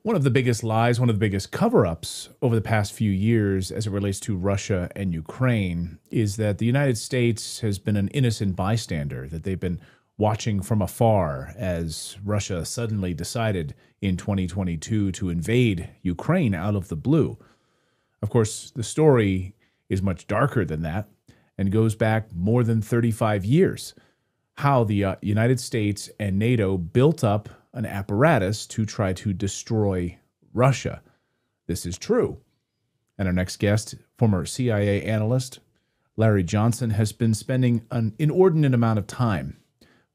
One of the biggest lies, one of the biggest cover ups over the past few years as it relates to Russia and Ukraine is that the United States has been an innocent bystander, that they've been watching from afar as Russia suddenly decided in 2022 to invade Ukraine out of the blue. Of course, the story is much darker than that and goes back more than 35 years. How the United States and NATO built up an apparatus to try to destroy Russia. This is true. And our next guest, former CIA analyst Larry Johnson, has been spending an inordinate amount of time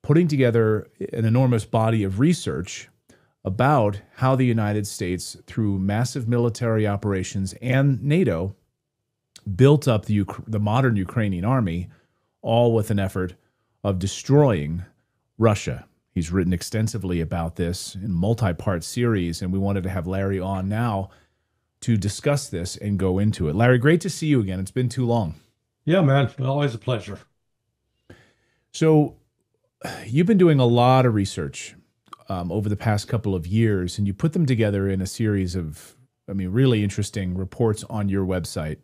putting together an enormous body of research about how the United States, through massive military operations and NATO, built up the modern Ukrainian army, all with an effort of destroying Russia. He's written extensively about this in a multi-part series, and we wanted to have Larry on now to discuss this and go into it. Larry, great to see you again. It's been too long. Yeah, man. Always a pleasure. So you've been doing a lot of research over the past couple of years, and you put them together in a series of, really interesting reports on your website,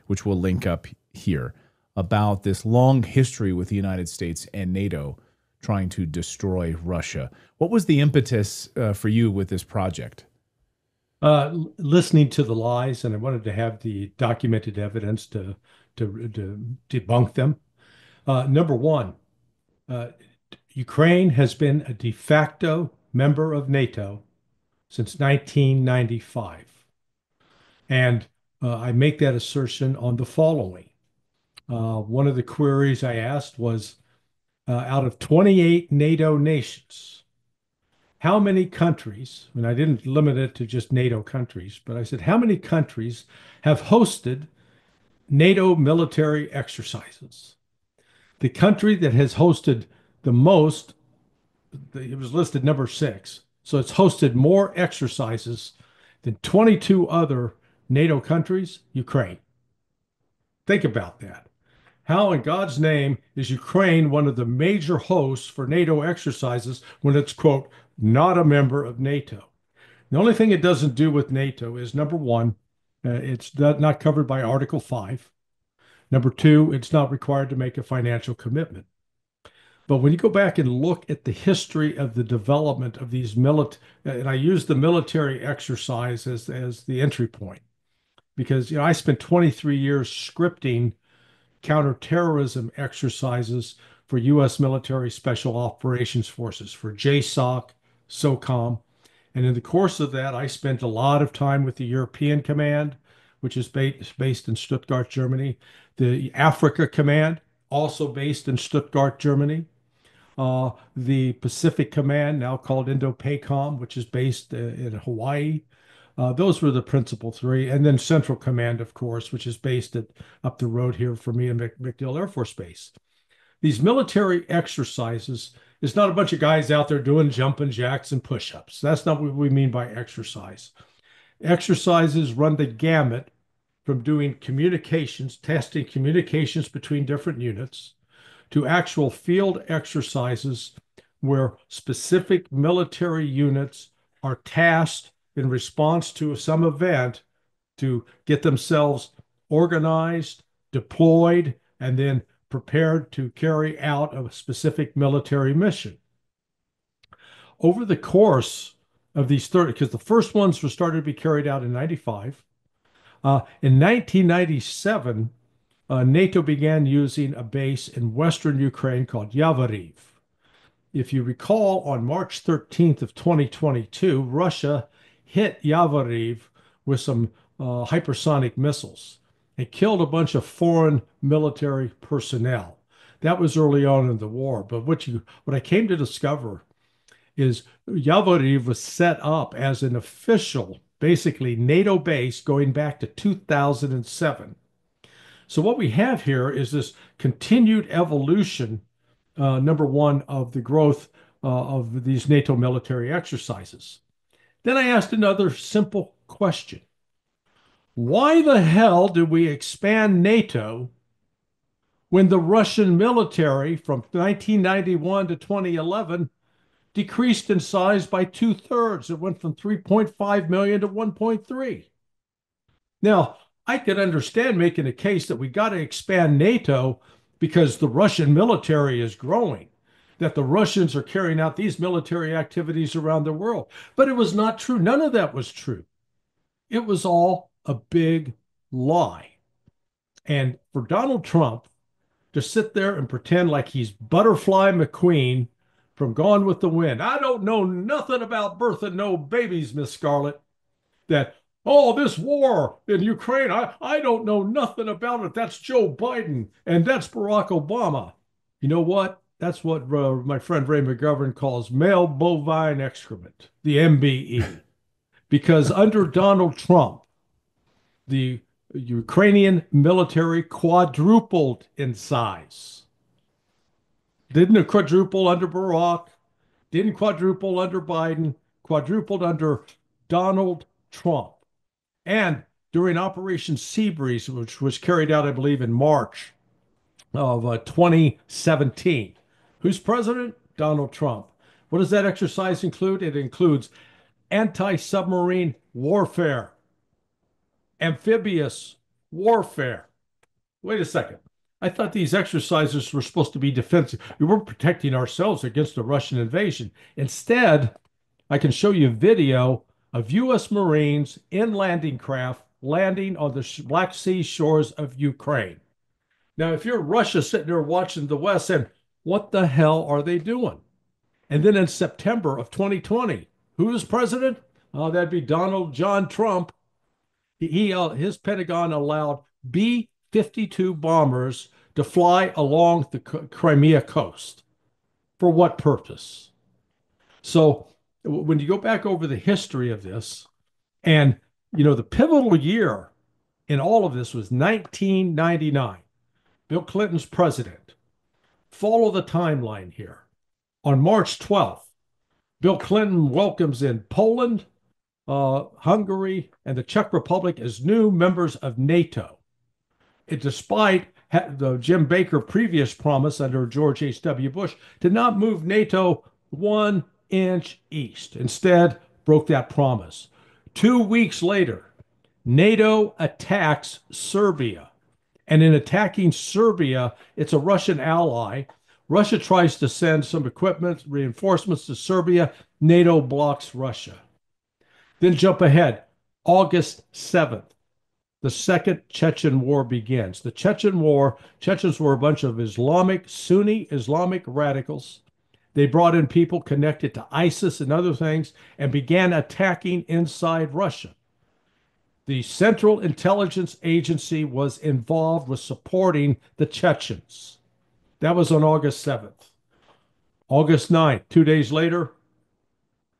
which we'll link up here, about this long history with the United States and NATO trying to destroy Russia. What was the impetus for you with this project? Listening to the lies, and I wanted to have the documented evidence to debunk them. Number one, Ukraine has been a de facto member of NATO since 1995. And I make that assertion on the following. One of the queries I asked was, out of 28 NATO nations, how many countries, and I didn't limit it to just NATO countries, but I said, how many countries have hosted NATO military exercises? The country that has hosted the most, it was listed number 6. So it's hosted more exercises than 22 other NATO countries, Ukraine. Think about that. How in God's name is Ukraine one of the major hosts for NATO exercises when it's, quote, not a member of NATO? The only thing it doesn't do with NATO is, number one, it's not covered by Article 5. Number two, it's not required to make a financial commitment. But when you go back and look at the history of the development of these and I use the military exercise as the entry point, because I spent 23 years scripting counterterrorism exercises for U.S. military special operations forces, for JSOC, SOCOM. And in the course of that, I spent a lot of time with the European Command, which is based in Stuttgart, Germany, the Africa Command, also based in Stuttgart, Germany, the Pacific Command, now called Indo-PACOM, which is based in Hawaii. Those were the principal three. And then Central Command, of course, which is based up the road here for me in MacDill Air Force Base. These military exercises is not a bunch of guys out there doing jumping jacks and push-ups. That's not what we mean by exercise. Exercises run the gamut from doing communications, testing communications between different units, to actual field exercises where specific military units are tasked in response to some event to get themselves organized, deployed, and then prepared to carry out a specific military mission. Over the course of these 30, because the first ones were started to be carried out in 95. In 1997, NATO began using a base in western Ukraine called Yavoriv. If you recall, on March 13th of 2022, Russia hit Yavoriv with some hypersonic missiles. It killed a bunch of foreign military personnel. That was early on in the war. But what I came to discover is Yavoriv was set up as an official, basically NATO base going back to 2007. So what we have here is this continued evolution, number one, of the growth of these NATO military exercises. Then I asked another simple question. Why the hell did we expand NATO when the Russian military from 1991 to 2011 decreased in size by 2/3. It went from 3.5 million to 1.3. Now, I could understand making a case that we got to expand NATO because the Russian military is growing, that the Russians are carrying out these military activities around the world. But it was not true. None of that was true. It was all a big lie. And for Donald Trump to sit there and pretend like he's Butterfly McQueen from Gone with the Wind. I don't know nothing about birthing no babies, Miss Scarlett. That, oh, this war in Ukraine, I don't know nothing about it. That's Joe Biden and that's Barack Obama. You know what? That's what my friend Ray McGovern calls male bovine excrement, the MBE. Because under Donald Trump, the Ukrainian military quadrupled in size. Didn't quadruple under Barack, didn't quadruple under Biden, quadrupled under Donald Trump. And during Operation Seabreeze, which was carried out, I believe, in March of 2017, who's president? Donald Trump. What does that exercise include? It includes anti-submarine warfare, amphibious warfare. Wait a second. I thought these exercises were supposed to be defensive. We were protecting ourselves against the Russian invasion. Instead, I can show you a video of U.S. Marines in landing craft landing on the Black Sea shores of Ukraine. Now, if you're Russia sitting there watching the West saying, what the hell are they doing? And then in September of 2020, who is president? Oh, that'd be Donald John Trump. His Pentagon allowed B-52 bombers to fly along the Crimea coast. For what purpose? So when you go back over the history of this, and the pivotal year in all of this was 1999. Bill Clinton's president. Follow the timeline here. On March 12th, Bill Clinton welcomes in Poland, Hungary, and the Czech Republic as new members of NATO. Despite the Jim Baker previous promise under George H.W. Bush to not move NATO 1 inch east. Instead, broke that promise. 2 weeks later, NATO attacks Serbia. And in attacking Serbia, it's a Russian ally. Russia tries to send some equipment, reinforcements to Serbia. NATO blocks Russia. Then jump ahead. August 7th, the Second Chechen War begins. The Chechen War, Chechens were a bunch of Sunni Islamic radicals. They brought in people connected to ISIS and other things and began attacking inside Russia. The Central Intelligence Agency was involved with supporting the Chechens. That was on August 7th. August 9th, 2 days later,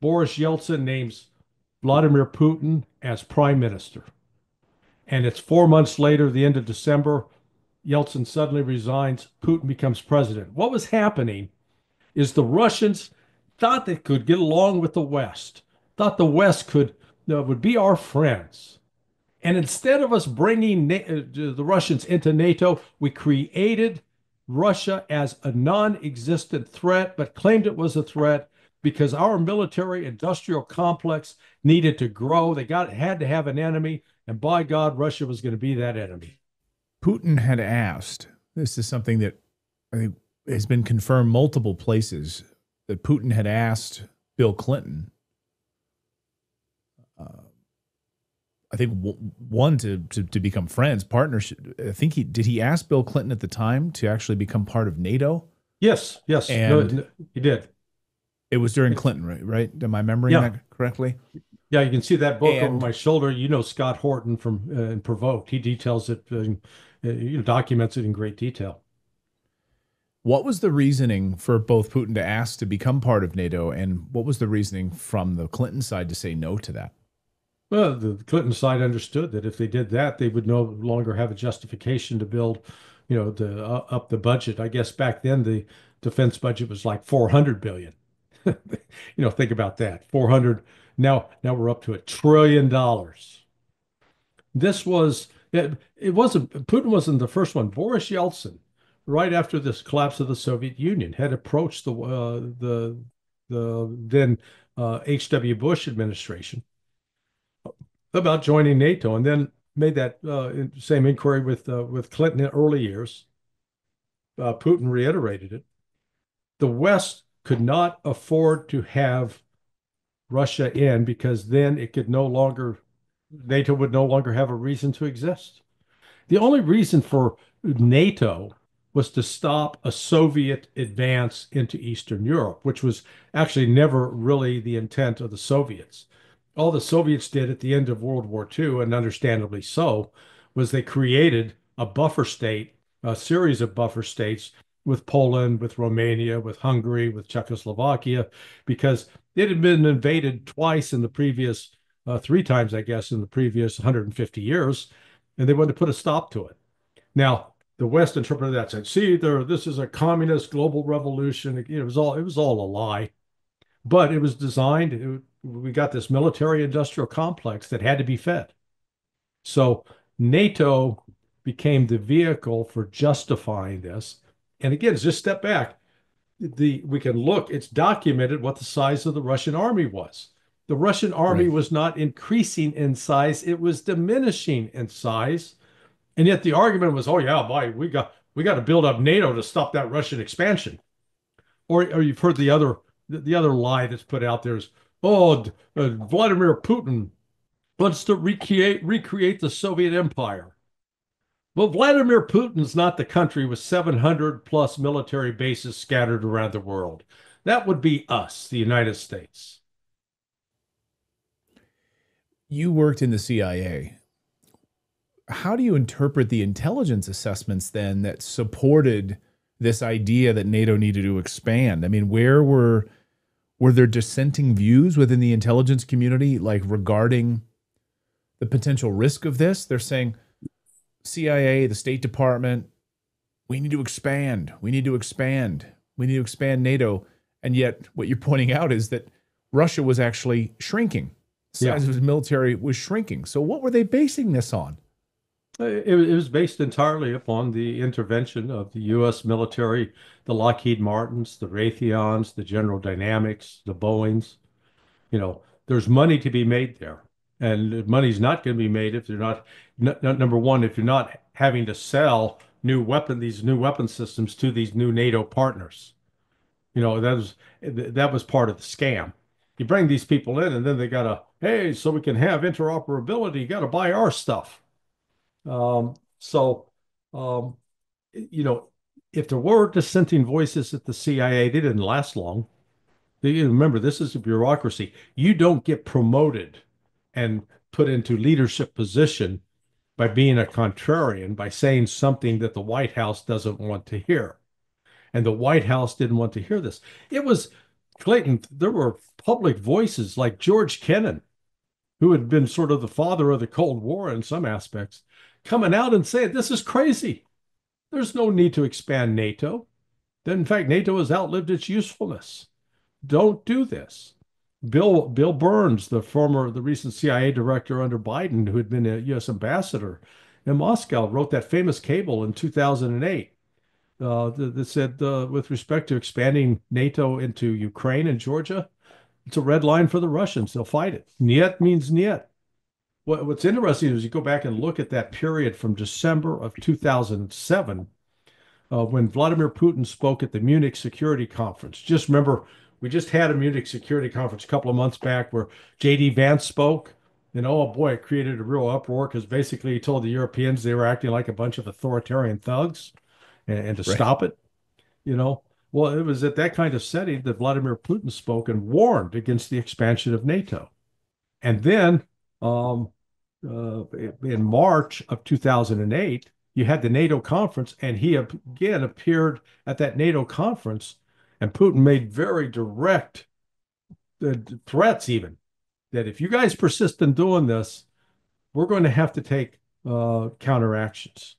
Boris Yeltsin names Vladimir Putin as prime minister. And it's 4 months later, the end of December, Yeltsin suddenly resigns, Putin becomes president. What was happening is the Russians thought they could get along with the West, thought the West would be our friends. And instead of us bringing the Russians into NATO, we created Russia as a non-existent threat, but claimed it was a threat because our military industrial complex needed to grow. Had to have an enemy, and by God, Russia was going to be that enemy. Putin had asked, this is something that I think has been confirmed multiple places, that Putin had asked Bill Clinton, I think one to become friends, partnership. I think did he ask Bill Clinton at the time to actually become part of NATO? Yes, and no, he did. It was during Clinton, right? Am I remembering that correctly? Yeah, you can see that book over my shoulder. Scott Horton from Provoked. He details it, documents it in great detail. What was the reasoning for both Putin to ask to become part of NATO, and what was the reasoning from the Clinton side to say no to that? Well, the Clinton side understood that if they did that, they would no longer have a justification to build, up the budget. I guess back then the defense budget was like $400 billion. Think about that. 400. Now we're up to $1 trillion. Putin wasn't the first one. Boris Yeltsin, right after this collapse of the Soviet Union, had approached the the then H.W. Bush administration about joining NATO, and then made that same inquiry with Clinton in early years. Putin reiterated it. The West could not afford to have Russia in because then it could no longer, NATO would no longer have a reason to exist. The only reason for NATO was to stop a Soviet advance into Eastern Europe, which was actually never really the intent of the Soviets. All the Soviets did at the end of World War II, and understandably so, was they created a buffer state, a series of buffer states with Poland, with Romania, with Hungary, with Czechoslovakia, because it had been invaded twice in the previous, three times, I guess, in the previous 150 years, and they wanted to put a stop to it. Now, the West interpreted that, said, "See, this is a communist global revolution." It was all a lie, but it was designed. We got this military-industrial complex that had to be fed. So NATO became the vehicle for justifying this. And again, just step back. We can look. It's documented what the size of the Russian army was. The Russian army Right. was not increasing in size; it was diminishing in size. And yet the argument was, oh yeah, boy, we got to build up NATO to stop that Russian expansion. Or you've heard the other lie that's put out there is, oh, Vladimir Putin wants to recreate the Soviet Empire. Well, Vladimir Putin's not the country with 700 plus military bases scattered around the world. That would be us, the United States. You worked in the CIA. How do you interpret the intelligence assessments then that supported this idea that NATO needed to expand? I mean, were there dissenting views within the intelligence community, like regarding the potential risk of this? They're saying CIA, the State Department, we need to expand. We need to expand. We need to expand NATO. And yet what you're pointing out is that Russia was actually shrinking. The Yeah. size of its military was shrinking. So what were they basing this on? It was based entirely upon the intervention of the U.S. military, the Lockheed Martins, the Raytheons, the General Dynamics, the Boeings. There's money to be made there. And money's not going to be made if you're not, number one, if you're not having to sell these new weapon systems to these new NATO partners. That was part of the scam. You bring these people in and then they gotta, hey, so we can have interoperability, you gotta buy our stuff. So, um, you know, if there were dissenting voices at the CIA, they didn't last long. Remember, this is a bureaucracy. You don't get promoted and put into leadership position by being a contrarian, by saying something that the White House doesn't want to hear. And the White House didn't want to hear this. It was, Clayton, there were public voices like George Kennan, who had been sort of the father of the Cold War in some aspects, coming out and saying, this is crazy. There's no need to expand NATO. In fact, NATO has outlived its usefulness. Don't do this. Bill Burns, the recent CIA director under Biden, who had been a U.S. ambassador in Moscow, wrote that famous cable in 2008 that said, with respect to expanding NATO into Ukraine and Georgia, it's a red line for the Russians. They'll fight it. Niet means niet. What's interesting is you go back and look at that period from December of 2007 when Vladimir Putin spoke at the Munich Security Conference. Just remember, we just had a Munich Security Conference a couple of months back where J.D. Vance spoke. And oh boy, it created a real uproar because basically he told the Europeans they were acting like a bunch of authoritarian thugs and to Right. stop it, you know. Well, it was at that kind of setting that Vladimir Putin spoke and warned against the expansion of NATO. And then um, in March of 2008, you had the NATO conference, and he again appeared at that NATO conference, and Putin made very direct threats, even that if you guys persist in doing this, we're going to have to take counteractions.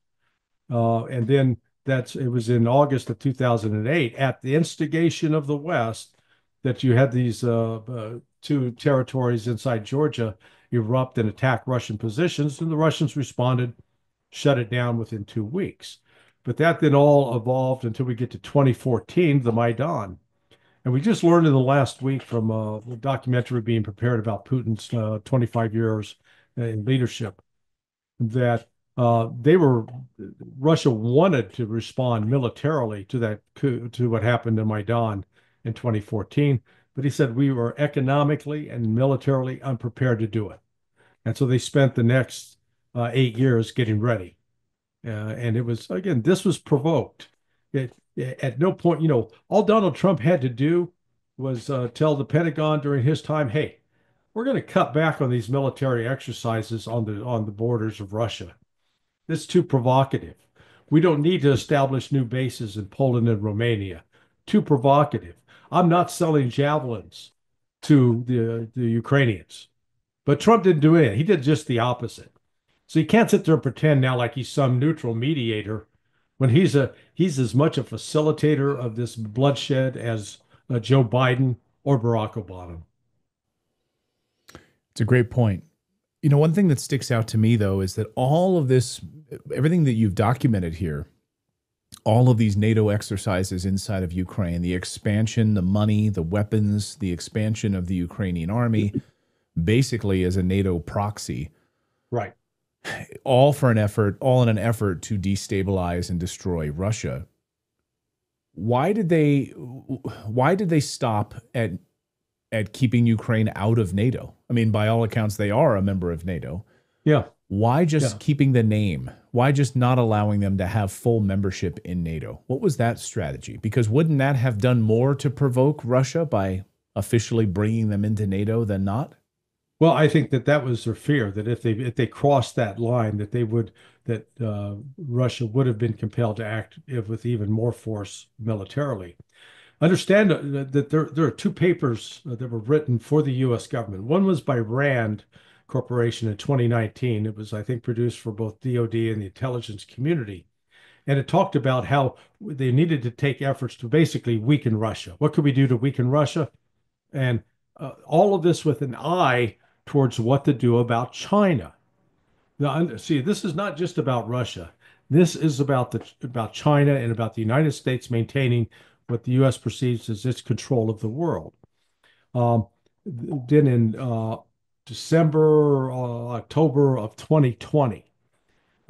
And then it was in August of 2008, at the instigation of the West, that you had these two territories inside Georgia erupt and attack Russian positions, and the Russians responded, shut it down within 2 weeks. But that then all evolved until we get to 2014, the Maidan. And we just learned in the last week from a documentary being prepared about Putin's 25 years in leadership that Russia wanted to respond militarily to that coup, to what happened in Maidan in 2014, but he said we were economically and militarily unprepared to do it. And so they spent the next 8 years getting ready. And it was, again, this was provoked. At no point, all Donald Trump had to do was tell the Pentagon during his time, hey, we're going to cut back on these military exercises on the borders of Russia. This is too provocative. We don't need to establish new bases in Poland and Romania. Too provocative. I'm not selling javelins to the Ukrainians. But Trump didn't do it. He did just the opposite. So you can't sit there and pretend now like he's some neutral mediator when he's as much a facilitator of this bloodshed as Joe Biden or Barack Obama. It's a great point. One thing that sticks out to me, though, is that all of this, everything that you've documented here, all of these NATO exercises inside of Ukraine, the expansion, the money, the weapons, the expansion of the Ukrainian army, basically as a NATO proxy. Right. All in an effort to destabilize and destroy Russia. Why did they stop at keeping Ukraine out of NATO? I mean, by all accounts, they are a member of NATO. Yeah. Why just keeping the name? Why just not allowing them to have full membership in NATO? What was that strategy? Because wouldn't that have done more to provoke Russia by officially bringing them into NATO than not? Well, I think that was their fear, that if they crossed that line, that Russia would have been compelled to act with even more force militarily. Understand that there are two papers that were written for the U.S. government. One was by RAND Corporation in 2019. It was, I think, produced for both DoD and the intelligence community. And it talked about how they needed to take efforts to basically weaken Russia. What could we do to weaken Russia? And all of this with an eye towards what to do about China. Now, see, this is not just about Russia. This is about China and about the United States maintaining what the U.S. perceives as its control of the world. Then in December, October of 2020,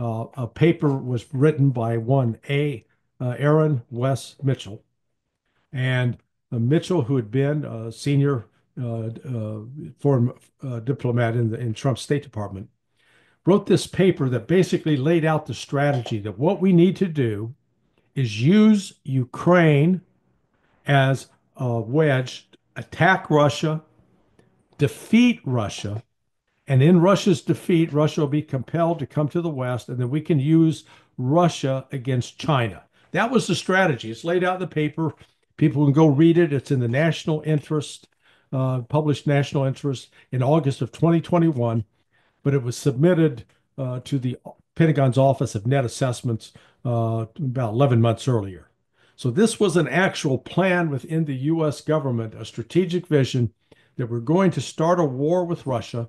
a paper was written by one Aaron Wes Mitchell. And Mitchell, who had been a senior foreign diplomat in Trump's State Department, wrote this paper that basically laid out the strategy that what we need to do is use Ukraine as a wedge, attack Russia, defeat Russia, and in Russia's defeat, Russia will be compelled to come to the West, and then we can use Russia against China. That was the strategy. It's laid out in the paper. People can go read it. It's in the national interest, published national interest in August of 2021, but it was submitted to the Pentagon's Office of Net Assessments about 11 months earlier. So this was an actual plan within the U.S. government, a strategic vision that we're going to start a war with Russia,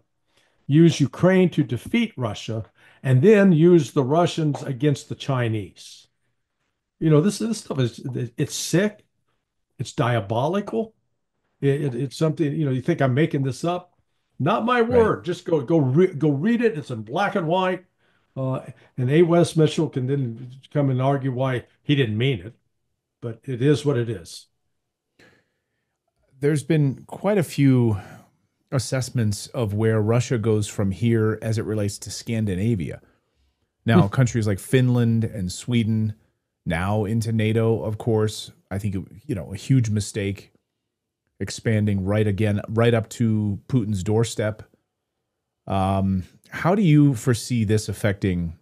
use Ukraine to defeat Russia, and then use the Russians against the Chinese. This stuff it's sick. It's diabolical. It's something, you think I'm making this up. Not my word. Right. Just go read it. It's in black and white. And A. Wes Mitchell can then come and argue why he didn't mean it. But it is what it is. There's been quite a few assessments of where Russia goes from here as it relates to Scandinavia. Now, countries like Finland and Sweden now into NATO, of course. I think, a huge mistake expanding right up to Putin's doorstep. How do you foresee this affecting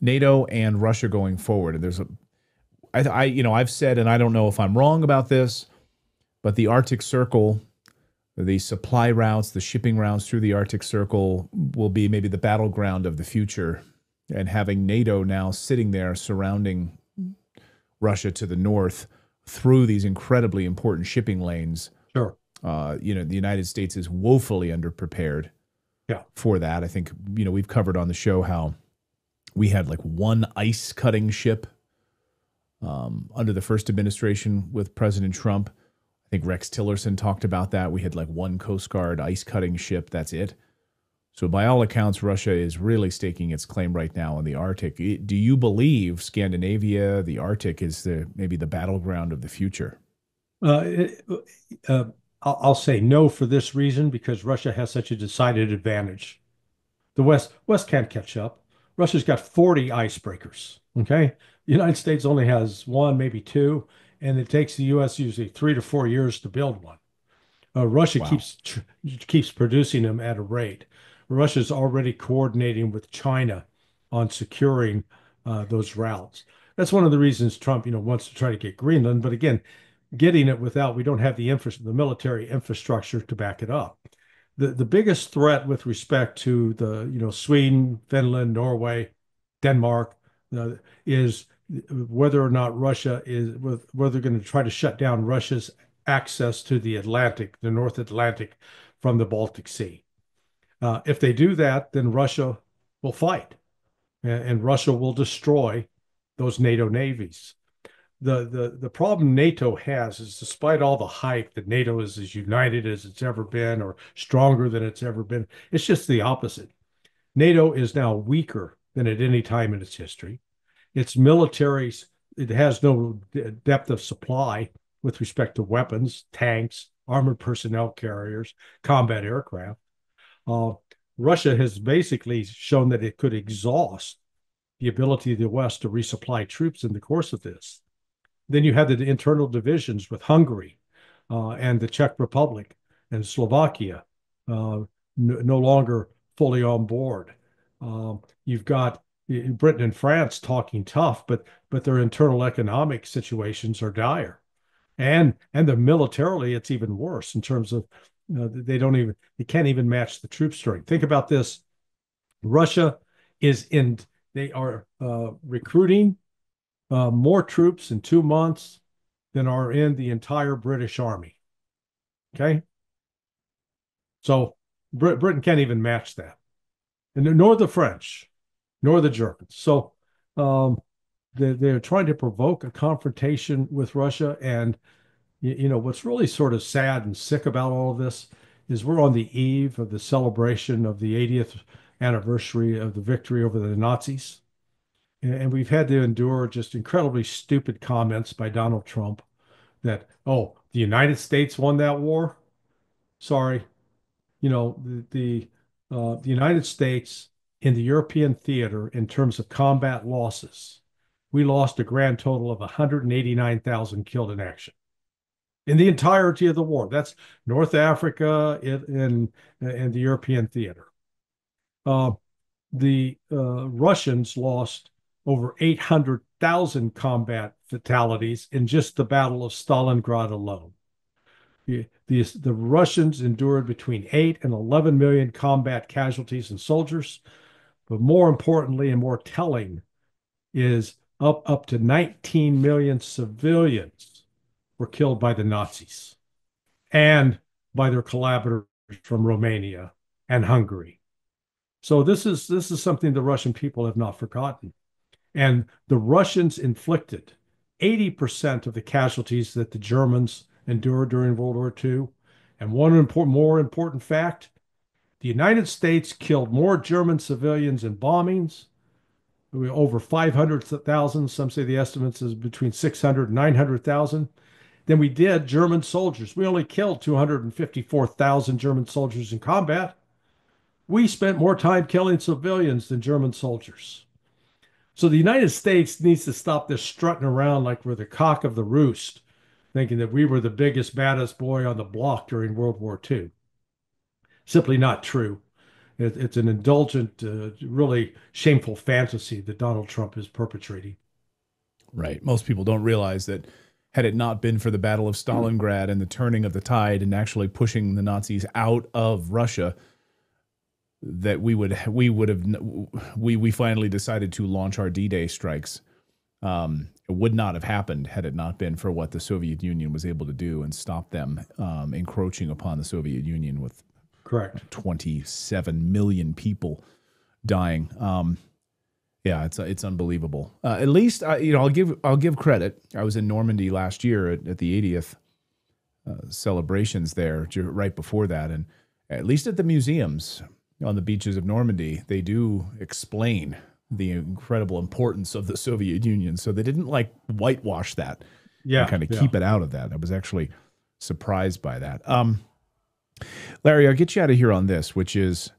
NATO and Russia going forward? And I've said, and I don't know if I'm wrong about this, but the Arctic Circle, the supply routes, the shipping routes through the Arctic Circle will be maybe the battleground of the future. And having NATO now sitting there surrounding Russia to the north through these incredibly important shipping lanes. Sure. The United States is woefully underprepared for that. I think, we've covered on the show how we had like one ice cutting ship under the first administration with President Trump. I think Rex Tillerson talked about that. We had like one Coast Guard ice cutting ship. That's it. So by all accounts, Russia is really staking its claim right now in the Arctic. Do you believe Scandinavia, the Arctic, is maybe the battleground of the future? Uh, it- uh, I'll say no for this reason because Russia has such a decided advantage. The West can't catch up. Russia's got 40 icebreakers. Okay, the United States only has one, maybe two, and it takes the U.S. usually 3 to 4 years to build one. Russia Wow. keeps producing them at a rate. Russia's already coordinating with China on securing those routes. That's one of the reasons Trump, wants to try to get Greenland. But again, getting it without we don't have the military infrastructure to back it up. The biggest threat with respect to the Sweden, Finland, Norway, Denmark uh, is whether or not Russia is whether they're going to try to shut down Russia's access to the Atlantic, the North Atlantic, from the Baltic Sea. If they do that, then Russia will fight, and Russia will destroy those NATO navies. The problem NATO has is despite all the hype that NATO is as united as it's ever been or stronger than it's ever been, it's just the opposite. NATO is now weaker than at any time in its history. Its militaries, it has no depth of supply with respect to weapons, tanks, armored personnel carriers, combat aircraft. Uh, Russia has basically shown that it could exhaust the ability of the West to resupply troops in the course of this. Then you had the internal divisions with Hungary and the Czech Republic and Slovakia no longer fully on board. You've got Britain and France talking tough, but their internal economic situations are dire, and the militarily it's even worse in terms of they can't even match the troop strength. Think about this: Russia is in they are recruiting more troops in 2 months than are in the entire British Army. Okay, so Britain can't even match that, and nor the French, nor the Germans. So um, they're trying to provoke a confrontation with Russia. And what's really sort of sad and sick about all of this is we're on the eve of the celebration of the 80th anniversary of the victory over the Nazis. And we've had to endure just incredibly stupid comments by Donald Trump that, oh, the United States won that war. Sorry, the United States in the European theater in terms of combat losses, we lost a grand total of 189,000 killed in action in the entirety of the war. That's North Africa in the European theater. Uh, the Russians lost over 800,000 combat fatalities in just the Battle of Stalingrad alone. The Russians endured between 8 and 11 million combat casualties and soldiers, but more importantly and more telling is up to 19 million civilians were killed by the Nazis and by their collaborators from Romania and Hungary. So this is something the Russian people have not forgotten. And the Russians inflicted 80% of the casualties that the Germans endured during World War II. And more important fact, the United States killed more German civilians in bombings, over 500,000. Some say the estimates is between 600 and 900,000 than we did German soldiers. We only killed 254,000 German soldiers in combat. We spent more time killing civilians than German soldiers. So the United States needs to stop this strutting around like we're the cock of the roost, thinking that we were the biggest, baddest boy on the block during World War II. Simply not true. It's an indulgent, really shameful fantasy that Donald Trump is perpetrating. Right. Most people don't realize that had it not been for the Battle of Stalingrad and the turning of the tide and actually pushing the Nazis out of Russia, that we finally decided to launch our D-Day strikes. It would not have happened had it not been for what the Soviet Union was able to do and stop them encroaching upon the Soviet Union with Correct 27 million people dying. Yeah, it's unbelievable. At least I'll give credit. I was in Normandy last year at the 80th celebrations there right before that. And at least at the museums on the beaches of Normandy, they do explain the incredible importance of the Soviet Union. So they didn't like whitewash that and Yeah, kind of yeah. keep it out of that. I was actually surprised by that. Larry, I'll get you out of here on this, which is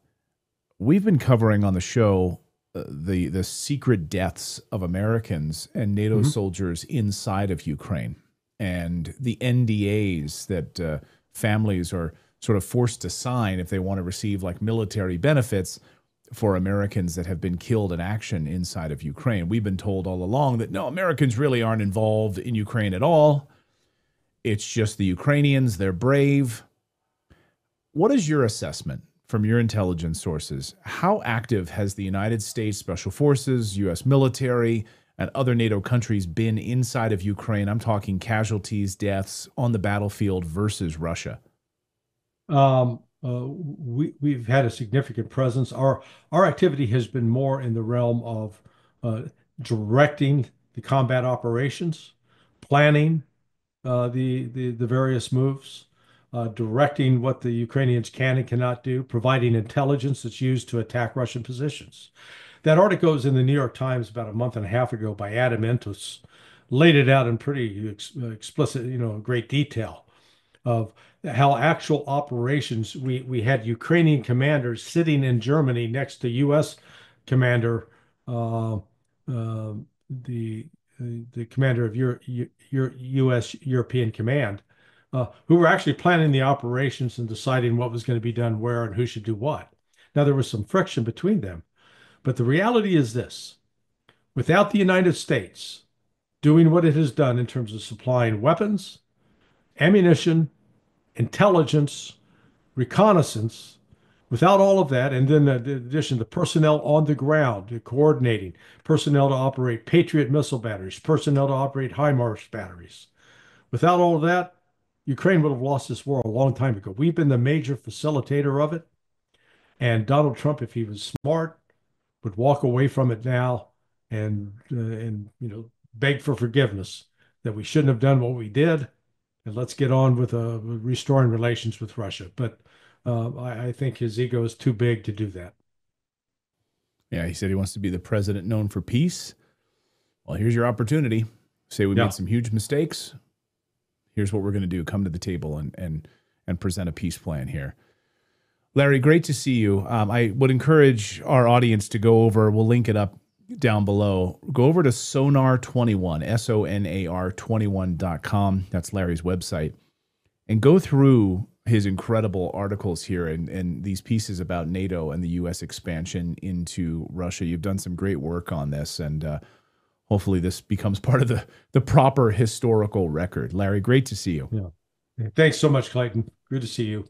we've been covering on the show the secret deaths of Americans and NATO soldiers inside of Ukraine and the NDAs that families are sort of forced to sign if they want to receive like military benefits for Americans that have been killed in action inside of Ukraine. We've been told all along that no, Americans really aren't involved in Ukraine at all. It's just the Ukrainians, they're brave. What is your assessment from your intelligence sources? How active has the United States Special Forces, U.S. military, and other NATO countries been inside of Ukraine? I'm talking casualties, deaths on the battlefield versus Russia. We've had a significant presence. Our activity has been more in the realm of directing the combat operations, planning the various moves, directing what the Ukrainians can and cannot do, providing intelligence that's used to attack Russian positions. That article was in the New York Times about a month and a half ago by Adam Entus, laid it out in pretty explicit, great detail of how actual operations we had Ukrainian commanders sitting in Germany next to U.S. commander, uh, the commander of U.S. European Command, who were actually planning the operations and deciding what was going to be done where and who should do what. Now there was some friction between them, but the reality is this: without the United States doing what it has done in terms of supplying weapons, ammunition, intelligence, reconnaissance, without all of that, and then in addition, the personnel on the ground, the coordinating, personnel to operate Patriot missile batteries, personnel to operate HIMARS batteries. Without all of that, Ukraine would have lost this war a long time ago. We've been the major facilitator of it. And Donald Trump, if he was smart, would walk away from it now and beg for forgiveness that we shouldn't have done what we did, and let's get on with restoring relations with Russia. But I think his ego is too big to do that. Yeah, he said he wants to be the president known for peace. Well, here's your opportunity. Say we Yeah. made some huge mistakes. Here's what we're going to do. Come to the table and present a peace plan here. Larry, great to see you. I would encourage our audience to go over, we'll link it up down below. Go over to Sonar21, SONAR21.com. That's Larry's website. And go through his incredible articles here and these pieces about NATO and the U.S. expansion into Russia. You've done some great work on this, and hopefully this becomes part of the proper historical record. Larry, great to see you. Yeah. Thanks so much, Clayton. Good to see you.